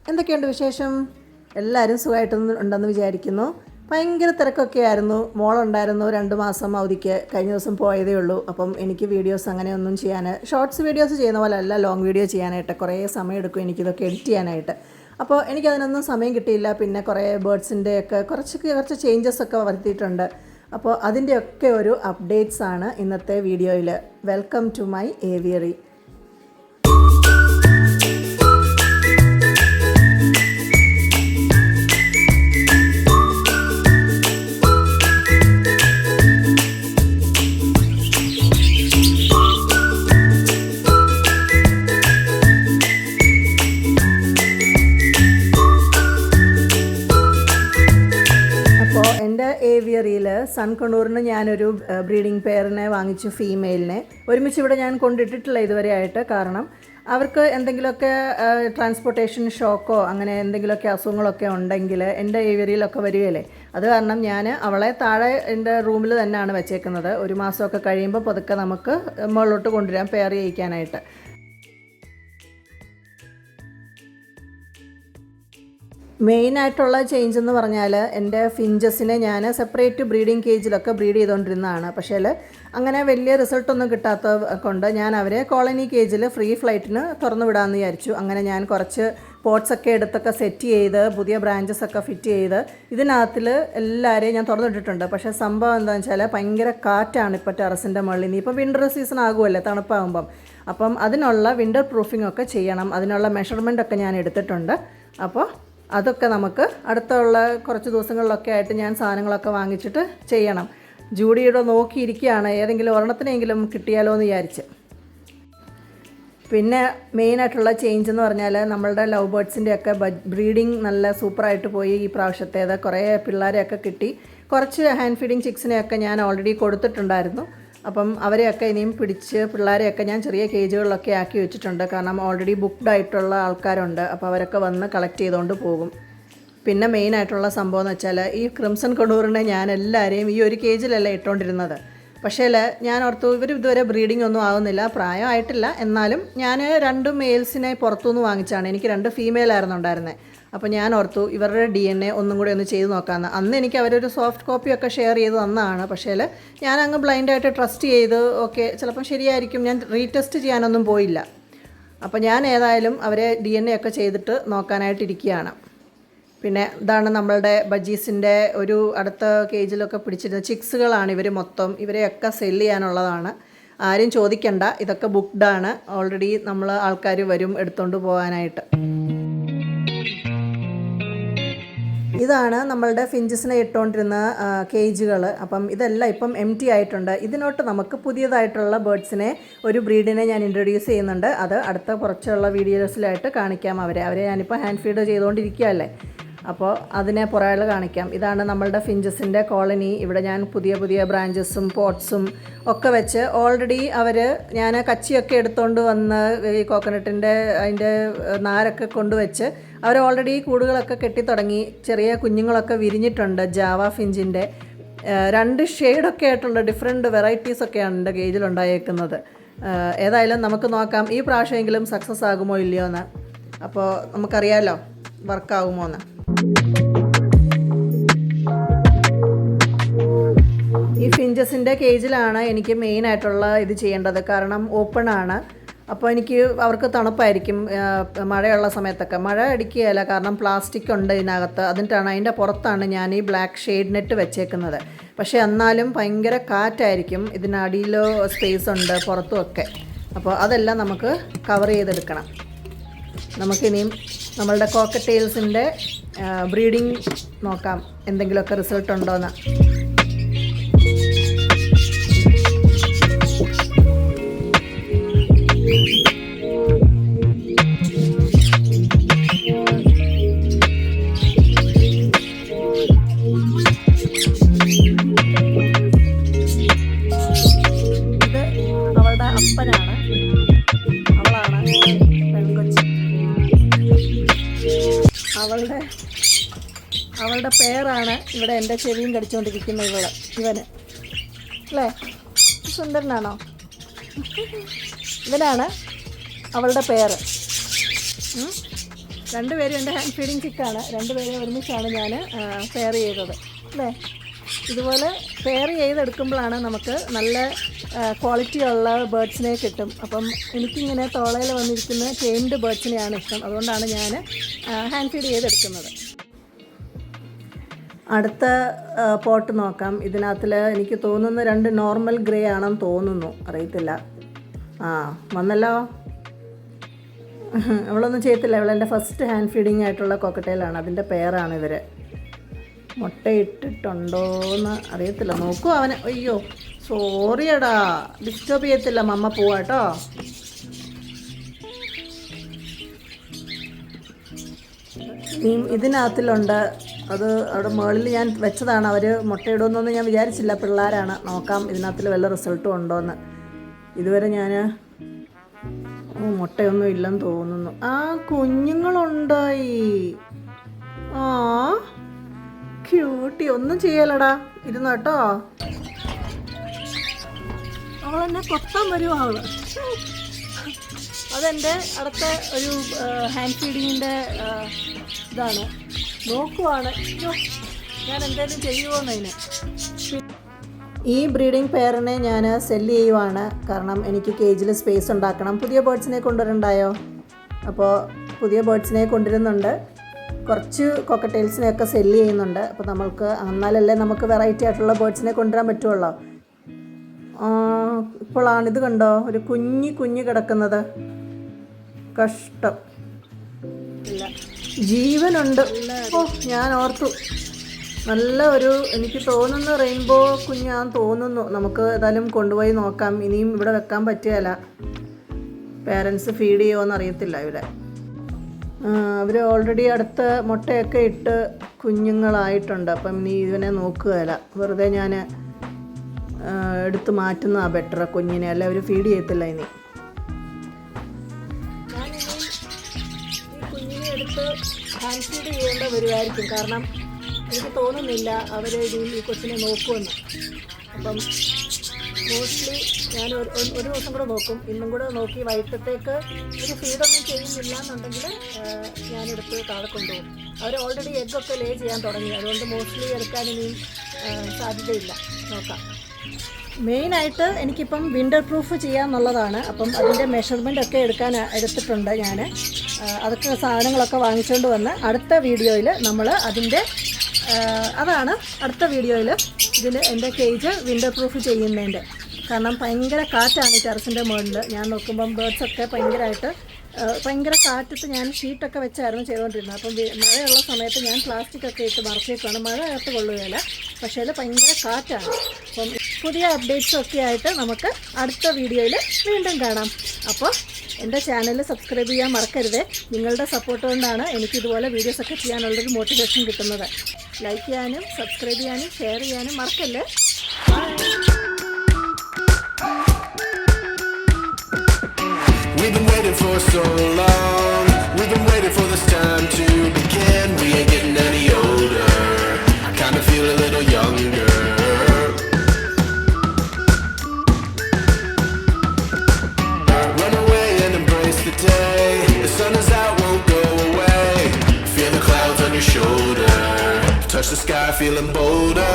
എന്തൊക്കെയുണ്ട് വിശേഷം? എല്ലാവരും സുഖമായിട്ടുണ്ടെന്ന് വിചാരിക്കുന്നു. ഭയങ്കര തിരക്കൊക്കെ ആയിരുന്നു. മോളുണ്ടായിരുന്നു 2 മാസം അവധിക്ക്. കഴിഞ്ഞ ദിവസം പോയതേ ഉള്ളൂ. അപ്പം എനിക്ക് വീഡിയോസ് അങ്ങനെയൊന്നും ചെയ്യാൻ, ഷോർട്സ് വീഡിയോസ് ചെയ്യുന്ന പോലെ അല്ല ലോങ് വീഡിയോ ചെയ്യാനായിട്ട്. കുറേ സമയം എടുക്കും എനിക്കിതൊക്കെ എഡിറ്റ് ചെയ്യാനായിട്ട്. അപ്പോൾ എനിക്കതിനൊന്നും സമയം കിട്ടിയില്ല. പിന്നെ കുറേ ബേർഡ്സിൻ്റെയൊക്കെ കുറച്ച് ചേഞ്ചസ് ഒക്കെ വരുത്തിയിട്ടുണ്ട്. അപ്പോൾ അതിൻ്റെയൊക്കെ ഒരു അപ്ഡേറ്റ്സ് ആണ് ഇന്നത്തെ വീഡിയോയിൽ. Welcome to my aviary. ഏവിയറിയിൽ സൺകണ്ണൂറിന് ഞാനൊരു ബ്രീഡിംഗ് പെയറിനെ വാങ്ങിച്ചു, ഫീമെയിലിനെ. ഒരുമിച്ച് ഇവിടെ ഞാൻ കൊണ്ടിട്ടിട്ടില്ല ഇതുവരെ ആയിട്ട്. കാരണം അവർക്ക് എന്തെങ്കിലുമൊക്കെ ട്രാൻസ്പോർട്ടേഷൻ ഷോക്കോ അങ്ങനെ എന്തെങ്കിലുമൊക്കെ അസുഖങ്ങളൊക്കെ ഉണ്ടെങ്കിൽ എൻ്റെ ഏവിയറിയിലൊക്കെ വരികയല്ലേ. അത് കാരണം ഞാൻ അവളെ താഴെ എൻ്റെ റൂമിൽ തന്നെയാണ് വെച്ചേക്കുന്നത്. 1 മാസമൊക്കെ കഴിയുമ്പോൾ പതുക്കെ നമുക്ക് മുകളിലോട്ട് കൊണ്ടുവരാം പെയർ ചെയ്യിക്കാനായിട്ട്. മെയിനായിട്ടുള്ള ചേഞ്ച് എന്ന് പറഞ്ഞാൽ എൻ്റെ ഫിഞ്ചസിനെ ഞാൻ സെപ്പറേറ്റ് ബ്രീഡിംഗ് കേജിലൊക്കെ ബ്രീഡ് ചെയ്തുകൊണ്ടിരുന്നതാണ്. പക്ഷേ അങ്ങനെ വലിയ റിസൾട്ടൊന്നും കിട്ടാത്ത കൊണ്ട് ഞാൻ അവരെ കോളനി കേജിൽ ഫ്രീ ഫ്ലൈറ്റിന് തുറന്നു വിടാമെന്ന് വിചാരിച്ചു. അങ്ങനെ ഞാൻ കുറച്ച് പോട്ട്സൊക്കെ എടുത്തൊക്കെ സെറ്റ് ചെയ്ത് പുതിയ ബ്രാഞ്ചസൊക്കെ ഫിറ്റ് ചെയ്ത് ഇതിനകത്തിൽ എല്ലാവരെയും ഞാൻ തുറന്നിട്ടിട്ടുണ്ട്. പക്ഷേ സംഭവം എന്താണെന്ന് വെച്ചാൽ ഭയങ്കര കാറ്റാണ് ഇപ്പോൾ ടെറസിൻ്റെ മുകളിൽ. ഇനിയിപ്പോൾ വിൻ്റർ സീസൺ ആകുമല്ലേ, തണുപ്പാകുമ്പം. അപ്പം അതിനുള്ള വിൻ്റർ പ്രൂഫിംഗ് ഒക്കെ ചെയ്യണം. അതിനുള്ള മെഷർമെൻ്റൊക്കെ ഞാൻ എടുത്തിട്ടുണ്ട്. അപ്പോൾ അതൊക്കെ നമുക്ക് അടുത്തുള്ള കുറച്ച് ദിവസങ്ങളിലൊക്കെ ആയിട്ട് ഞാൻ സാധനങ്ങളൊക്കെ വാങ്ങിച്ചിട്ട് ചെയ്യണം. ജൂഡിയുടെ നോക്കിയിരിക്കുകയാണ് ഏതെങ്കിലും ഒരെണ്ണത്തിനെങ്കിലും കിട്ടിയാലോ എന്ന് വിചാരിച്ച്. പിന്നെ മെയിനായിട്ടുള്ള ചേഞ്ച് എന്ന് പറഞ്ഞാൽ നമ്മളുടെ ലവ് ബേർഡ്സിൻ്റെയൊക്കെ ബ്രീഡിങ് നല്ല സൂപ്പറായിട്ട് പോയി. ഈ പ്രാവശ്യത്തേത് കുറേ പിള്ളേരെയൊക്കെ കിട്ടി. കുറച്ച് ഹാൻഡ് ഫീഡിങ് ചിക്സിനെയൊക്കെ ഞാൻ ഓൾറെഡി കൊടുത്തിട്ടുണ്ടായിരുന്നു. അപ്പം അവരെയൊക്കെ ഇനിയും പിടിച്ച് പിള്ളേരെയൊക്കെ ഞാൻ ചെറിയ കേജുകളിലൊക്കെ ആക്കി വെച്ചിട്ടുണ്ട്. കാരണം ഓൾറെഡി ബുക്ക്ഡ് ആയിട്ടുള്ള ആൾക്കാരുണ്ട്. അപ്പോൾ അവരൊക്കെ വന്ന് കളക്ട് ചെയ്തുകൊണ്ട് പോകും. പിന്നെ മെയിനായിട്ടുള്ള സംഭവം എന്ന് വെച്ചാൽ ഈ ക്രിംസൺ കണ്ണൂറിനെ ഞാൻ എല്ലാവരെയും ഈ ഒരു കേജിലല്ല ഇട്ടുകൊണ്ടിരുന്നത്. പക്ഷേ ഞാൻ ഓർത്തു ഇവർ ഇതുവരെ ബ്രീഡിംഗ് ഒന്നും ആവുന്നില്ല, പ്രായമായിട്ടില്ല. എന്നാലും ഞാൻ 2 മെയിൽസിനെ പുറത്തുനിന്ന് വാങ്ങിച്ചാണ്. എനിക്ക് 2 ഫീമെയിലായിരുന്നു ഉണ്ടായിരുന്നത്. അപ്പോൾ ഞാൻ ഓർത്തു ഇവരുടെ DNA ഒന്നും കൂടി ഒന്ന് ചെയ്ത് നോക്കാമെന്ന്. അന്ന് എനിക്ക് അവരൊരു സോഫ്റ്റ് കോപ്പിയൊക്കെ ഷെയർ ചെയ്ത് തന്നതാണ്. പക്ഷേ ഞാൻ അങ്ങ് ബ്ലൈൻഡായിട്ട് ട്രസ്റ്റ് ചെയ്ത് ഓക്കെ ചിലപ്പം ശരിയായിരിക്കും, ഞാൻ റീടെസ്റ്റ് ചെയ്യാനൊന്നും പോയില്ല. അപ്പോൾ ഞാൻ ഏതായാലും അവരെ DNA ഒക്കെ ചെയ്തിട്ട് നോക്കാനായിട്ടിരിക്കുകയാണ്. പിന്നെ ഇതാണ് നമ്മളുടെ ബജീസിൻ്റെ ഒരു അടുത്ത കേജിലൊക്കെ പിടിച്ചിരുന്ന ചിക്സുകളാണ് ഇവർ മൊത്തം. ഇവരെയൊക്കെ സെല്ല് ചെയ്യാനുള്ളതാണ്. ആരും ചോദിക്കണ്ട, ഇതൊക്കെ ബുക്ക്ഡാണ്. ഓൾറെഡി നമ്മൾ ആൾക്കാർ വരും എടുത്തുകൊണ്ട് പോകാനായിട്ട്. ഇതാണ് നമ്മളുടെ ഫിഞ്ചസിനെ ഇട്ടുകൊണ്ടിരുന്ന കേജുകൾ. അപ്പം ഇതെല്ലാം ഇപ്പം എംറ്റി ആയിട്ടുണ്ട്. ഇതിനോട്ട് നമുക്ക് പുതിയതായിട്ടുള്ള ബേർഡ്സിനെ ഒരു ബ്രീഡിനെ ഞാൻ ഇൻട്രൊഡ്യൂസ് ചെയ്യുന്നുണ്ട്. അത് അടുത്ത കുറച്ചുള്ള വീഡിയോസിലായിട്ട് കാണിക്കാം. അവരെ ഞാനിപ്പോൾ ഹാൻഡ് ഫീഡ് ചെയ്തുകൊണ്ടിരിക്കുകയല്ലേ. അപ്പോൾ അതിനെ പുറകിൽ കാണിക്കാം. ഇതാണ് നമ്മളുടെ ഫിഞ്ചസിൻ്റെ കോളനി. ഇവിടെ ഞാൻ പുതിയ ബ്രാഞ്ചസും പോട്ട്സും ഒക്കെ വെച്ച് ഓൾറെഡി ഞാൻ കച്ചിയൊക്കെ എടുത്തുകൊണ്ട് വന്ന് ഈ കോക്കനട്ടിൻ്റെ അതിൻ്റെ നാരൊക്കെ കൊണ്ടുവച്ച് അവർ ഓൾറെഡി കൂടുകളൊക്കെ കെട്ടിത്തുടങ്ങി. ചെറിയ കുഞ്ഞുങ്ങളൊക്കെ വിരിഞ്ഞിട്ടുണ്ട്. ജാവ ഫിഞ്ചിൻ്റെ 2 ഷെയ്ഡൊക്കെ ആയിട്ടുള്ള ഡിഫറെൻറ്റ് വെറൈറ്റീസൊക്കെയാണ് എൻ്റെ കേജിലുണ്ടായേക്കുന്നത്. ഏതായാലും നമുക്ക് നോക്കാം ഈ പ്രാവശ്യമെങ്കിലും സക്സസ് ആകുമോ ഇല്ലയോ എന്ന്. അപ്പോൾ നമുക്കറിയാമല്ലോ വർക്കാകുമോ എന്ന്. ഈ ഫിഞ്ചസിൻ്റെ കേജിലാണ് എനിക്ക് മെയിനായിട്ടുള്ള ഇത് ചെയ്യേണ്ടത്. കാരണം ഓപ്പൺ ആണ്. അപ്പോൾ എനിക്ക് അവർക്ക് തണുപ്പായിരിക്കും മഴയുള്ള സമയത്തൊക്കെ. മഴ അടിക്കുകയില്ല, കാരണം പ്ലാസ്റ്റിക് ഉണ്ട് ഇതിനകത്ത്. അതിൻ്റെ പുറത്താണ് ഞാൻ ഈ ബ്ലാക്ക് ഷെയ്ഡ് നെറ്റ് വെച്ചേക്കുന്നത്. പക്ഷേ എന്നാലും ഭയങ്കര കാറ്റായിരിക്കും. ഇതിനടിയിലോ സ്പേസ് ഉണ്ട് പുറത്തുമൊക്കെ. അപ്പോൾ അതെല്ലാം നമുക്ക് കവർ ചെയ്തെടുക്കണം. നമുക്കിനിയും നമ്മളുടെ കോക്കറ്റെയിൽസിൻ്റെ ബ്രീഡിങ് നോക്കാം, എന്തെങ്കിലുമൊക്കെ റിസൾട്ട് ഉണ്ടോയെന്ന്. അവളുടെ പേരാണ് ഇവിടെ എൻ്റെ ചെവിയും കടിച്ചുകൊണ്ടിരിക്കുന്ന ഇവന് അല്ലേ? സുന്ദരനാണോ? ഇവനാണ് അവളുടെ പേര്. രണ്ടുപേരും എൻ്റെ ഹാൻഡ് ഫീഡിങ് ചിക്കാണ്. രണ്ടുപേരെ ഒരുമിച്ചാണ് ഞാൻ പെയർ ചെയ്തത് അല്ലേ? ഇതുപോലെ പെയർ ചെയ്തെടുക്കുമ്പോഴാണ് നമുക്ക് നല്ല ക്വാളിറ്റി ഉള്ള ബേർഡ്സിനെ കിട്ടും. അപ്പം എനിക്കിങ്ങനെ തോളയിൽ വന്നിരിക്കുന്ന ചെയിൻഡ് ബേർഡ്സിനെയാണ് ഇഷ്ടം. അതുകൊണ്ടാണ് ഞാൻ ഹാൻഡ് ഫീഡ് ചെയ്തെടുക്കുന്നത്. അടുത്ത പോട്ട് നോക്കാം. ഇതിനകത്തിൽ എനിക്ക് തോന്നുന്നു 2 നോർമൽ ഗ്രേ ആണെന്ന് തോന്നുന്നു, അറിയത്തില്ല. വന്നല്ലോ. അവളൊന്നും ചെയ്യത്തില്ല. അവളെൻ്റെ ഫസ്റ്റ് ഹാൻഡ് ഫീഡിങ് ആയിട്ടുള്ള കോക്കറ്റെയിലാണ്. അതിൻ്റെ പെയറാണ് ഇവർ. മുട്ടയിട്ടിട്ടുണ്ടോയെന്ന് അറിയത്തില്ല. നോക്കൂ അവന്. അയ്യോ സോറിയടാ, ഡിസ്റ്റർബ് ചെയ്യത്തില്ല, മമ്മ പോവാട്ടോ. ഇതിനകത്തിലുണ്ട്. അത് അവിടെ മുകളിൽ ഞാൻ വെച്ചതാണ്. അവർ മുട്ടയിടുമെന്നൊന്നും ഞാൻ വിചാരിച്ചില്ല. പിള്ളേരാണ്. നോക്കാം ഇതിനകത്തിൽ വല്ല റിസൾട്ടും ഉണ്ടോയെന്ന്. ഇതുവരെ ഞാൻ മുട്ടയൊന്നും ഇല്ലെന്ന് തോന്നുന്നു. കുഞ്ഞുങ്ങളുണ്ടായി. ക്യൂട്ടി. ഒന്നും ചെയ്യലടാ, ഇരുന്നു കേട്ടോ. അവളെന്നെ കൊത്താൻ വരുമോ അവള്? അതെൻ്റെ അടുത്ത ഒരു ഹാൻഡ് ഫീഡിങ്ങിൻ്റെ ഇതാണ്. നോക്കുവാണ് ഞാൻ എന്തെങ്കിലും ചെയ്യുമോന്നതിന്. ഈ ബ്രീഡിംഗ് പെയറിനെ ഞാൻ സെല്ല് ചെയ്യുവാണ്. കാരണം എനിക്ക് കേജിൽ സ്പേസ് ഉണ്ടാക്കണം. പുതിയ ബേർഡ്സിനെ കൊണ്ടുവരണ്ടായോ? അപ്പോൾ പുതിയ ബേർഡ്സിനെ കൊണ്ടുവരുന്നുണ്ട്. കുറച്ച് കോക്കറ്റെയിൽസിനെയൊക്കെ സെല്ല് ചെയ്യുന്നുണ്ട്. അപ്പോൾ നമ്മൾക്ക് എന്നാലല്ലേ നമുക്ക് വെറൈറ്റി ആയിട്ടുള്ള ബേർഡ്സിനെ കൊണ്ടുവരാൻ പറ്റുള്ളൂ. ഇപ്പോഴാണ് ഇത് കണ്ടോ, ഒരു കുഞ്ഞ് കിടക്കുന്നത്. കഷ്ടം. ഇല്ല, ജീവനുണ്ട്. ഞാൻ ഓർത്തു നല്ല ഒരു, എനിക്ക് തോന്നുന്നു റെയിൻബോ കുഞ്ഞാന്ന് തോന്നുന്നു. നമുക്ക് ഏതായാലും കൊണ്ടുപോയി നോക്കാം. ഇനിയും ഇവിടെ വെക്കാൻ പറ്റുകയില്ല. പേരൻസ് ഫീഡ് ചെയ്യുമോയെന്ന് അറിയത്തില്ല. ഇവിടെ അവർ ഓൾറെഡി അടുത്ത മുട്ടയൊക്കെ ഇട്ട് കുഞ്ഞുങ്ങളായിട്ടുണ്ട്. അപ്പം നീ ഇതിനെ നോക്കുകയില്ല. വെറുതെ ഞാൻ എടുത്ത് മാറ്റുന്നതാണ് ബെറ്റർ കുഞ്ഞിനെ. അല്ല അവർ ഫീഡ് ചെയ്യത്തില്ല. ഇനി ഞാനിനി ഈ കുഞ്ഞിനെ എടുത്ത് ഹാൻഡ് ഫീഡ് ചെയ്യേണ്ട വരുമായിരിക്കും. കാരണം എനിക്ക് തോന്നുന്നില്ല അവർ ഇനിയും ഈ കൊച്ചിനെ നോക്കുമെന്ന്. അപ്പം മോസ്റ്റ്ലി ഞാൻ ഒരു ദിവസം കൂടെ നോക്കും. ഇന്നും കൂടെ നോക്കി വൈകിട്ടത്തേക്ക് ഒരു ഫീഡൊന്നും ചെയ്യുന്നില്ല എന്നുണ്ടെങ്കിൽ ഞാനെടുത്ത് താഴെ കൊണ്ടുപോകും. അവർ ഓൾറെഡി എഗ്ഗൊക്കെ ലേ ചെയ്യാൻ തുടങ്ങി. അതുകൊണ്ട് മോസ്റ്റ്ലി എടുക്കാൻ ഇനിയും സാധ്യതയില്ല. നോക്കാം. മെയിനായിട്ട് എനിക്കിപ്പം വിൻ്റർ പ്രൂഫ് ചെയ്യാമെന്നുള്ളതാണ്. അപ്പം അതിൻ്റെ മെഷർമെൻ്റ് ഒക്കെ എടുത്തിട്ടുണ്ട് ഞാൻ. അതൊക്കെ സാധനങ്ങളൊക്കെ വാങ്ങിച്ചുകൊണ്ട് വന്ന് അടുത്ത വീഡിയോയിൽ നമ്മൾ അതിൻ്റെ അതാണ് അടുത്ത വീഡിയോയിൽ ഇതിൽ എൻ്റെ കേജ് വിൻ്റർ പ്രൂഫ് ചെയ്യുന്നതിൻ്റെ. കാരണം ഭയങ്കര കാറ്റാണ് ഈ ടെറസിൻ്റെ മുകളിൽ. ഞാൻ നോക്കുമ്പം ബേർഡ്സൊക്കെ ഭയങ്കര കാറ്റത്ത് ഞാൻ ഷീറ്റൊക്കെ വെച്ചായിരുന്നു ചെയ്തുകൊണ്ടിരുന്നത്. അപ്പം മഴയുള്ള സമയത്ത് ഞാൻ പ്ലാസ്റ്റിക്കൊക്കെ ഇട്ട് മറച്ചേക്കാണ്. മഴ അകത്ത് കൊള്ളുകയില്ല, പക്ഷേ അത് ഭയങ്കര കാറ്റാണ്. അപ്പം പുതിയ അപ്ഡേറ്റ്സൊക്കെ ആയിട്ട് നമുക്ക് അടുത്ത വീഡിയോയിൽ വീണ്ടും കാണാം. അപ്പോൾ എൻ്റെ ചാനൽ സബ്സ്ക്രൈബ് ചെയ്യാൻ മറക്കരുത്. നിങ്ങളുടെ സപ്പോർട്ട് കൊണ്ടാണ് എനിക്കിതുപോലെ വീഡിയോസൊക്കെ ചെയ്യാനുള്ളൊരു മോട്ടിവേഷൻ കിട്ടുന്നത്. ലൈക്ക് ചെയ്യാനും സബ്സ്ക്രൈബ് ചെയ്യാനും ഷെയർ ചെയ്യാനും മറക്കല്ലേ. We've been waiting for so long. We've been waiting for this time to begin. We ain't getting any older. I kinda feel a little younger. Run away and embrace the day. The sun is out, won't go away. Feel the clouds on your shoulder. Touch the sky, feeling bolder.